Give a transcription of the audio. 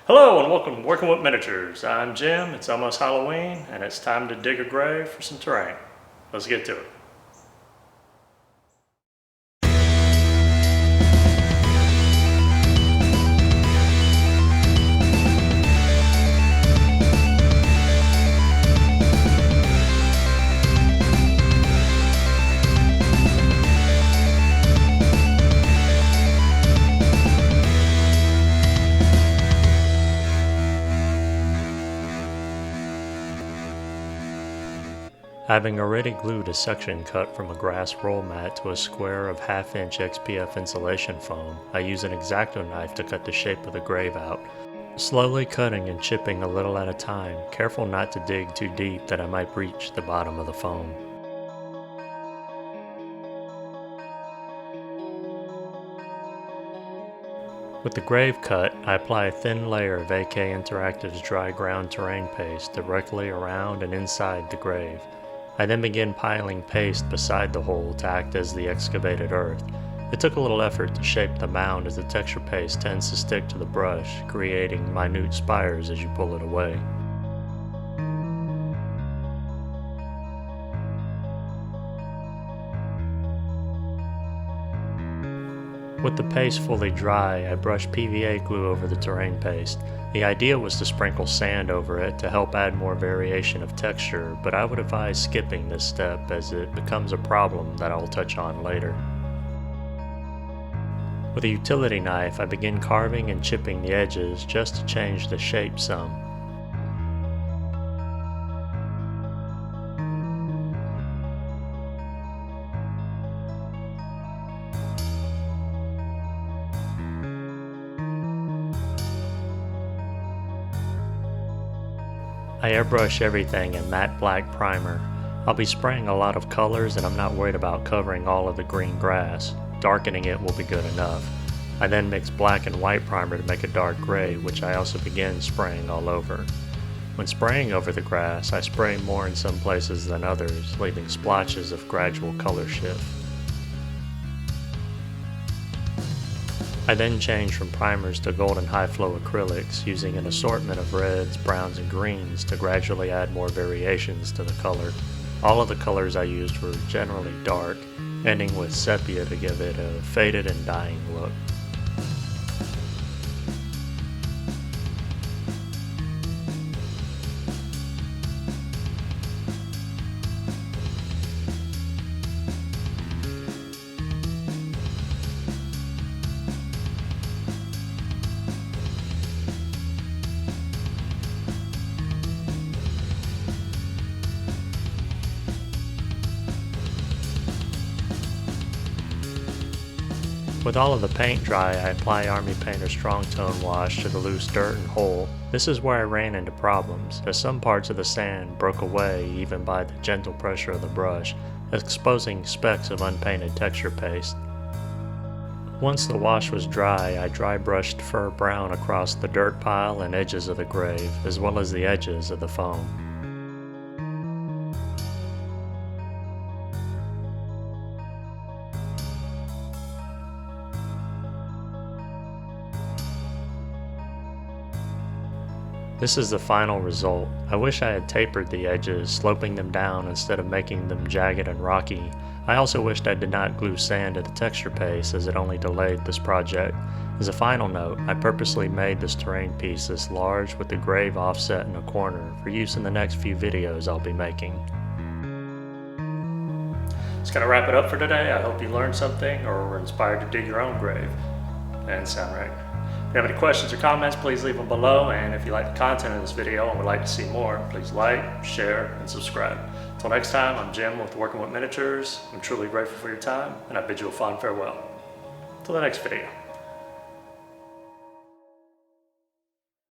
Hello and welcome to Working with Miniatures. I'm Jim, it's almost Halloween, and it's time to dig a grave for some terrain. Let's get to it. Having already glued a section cut from a grass roll mat to a square of 1/2 inch XPF insulation foam, I use an X-Acto knife to cut the shape of the grave out. Slowly cutting and chipping a little at a time, careful not to dig too deep that I might breach the bottom of the foam. With the grave cut, I apply a thin layer of AK Interactive's dry ground terrain paste directly around and inside the grave. I then begin piling paste beside the hole to act as the excavated earth. It took a little effort to shape the mound as the texture paste tends to stick to the brush, creating minute spires as you pull it away. With the paste fully dry, I brush PVA glue over the terrain paste. The idea was to sprinkle sand over it to help add more variation of texture, but I would advise skipping this step as it becomes a problem that I will touch on later. With a utility knife, I begin carving and chipping the edges just to change the shape some. I airbrush everything in matte black primer. I'll be spraying a lot of colors and I'm not worried about covering all of the green grass. Darkening it will be good enough. I then mix black and white primer to make a dark gray, which I also begin spraying all over. When spraying over the grass, I spray more in some places than others, leaving splotches of gradual color shift. I then change from primers to golden high flow acrylics, using an assortment of reds, browns, and greens to gradually add more variations to the color. All of the colors I used were generally dark, ending with sepia to give it a faded and dying look. With all of the paint dry, I apply Army Painter Strong Tone Wash to the loose dirt and hole. This is where I ran into problems, as some parts of the sand broke away even by the gentle pressure of the brush, exposing specks of unpainted texture paste. Once the wash was dry, I dry brushed fur brown across the dirt pile and edges of the grave, as well as the edges of the foam. This is the final result. I wish I had tapered the edges, sloping them down instead of making them jagged and rocky. I also wished I did not glue sand to the texture paste, as it only delayed this project. As a final note, I purposely made this terrain piece this large with the grave offset in a corner for use in the next few videos I'll be making. Just gonna wrap it up for today. I hope you learned something or were inspired to dig your own grave. And sound right. If you have any questions or comments, please leave them below, and if you like the content of this video and would like to see more, please like, share, and subscribe. Until next time, I'm Jim with Working with Miniatures. I'm truly grateful for your time, and I bid you a fond farewell. Until the next video.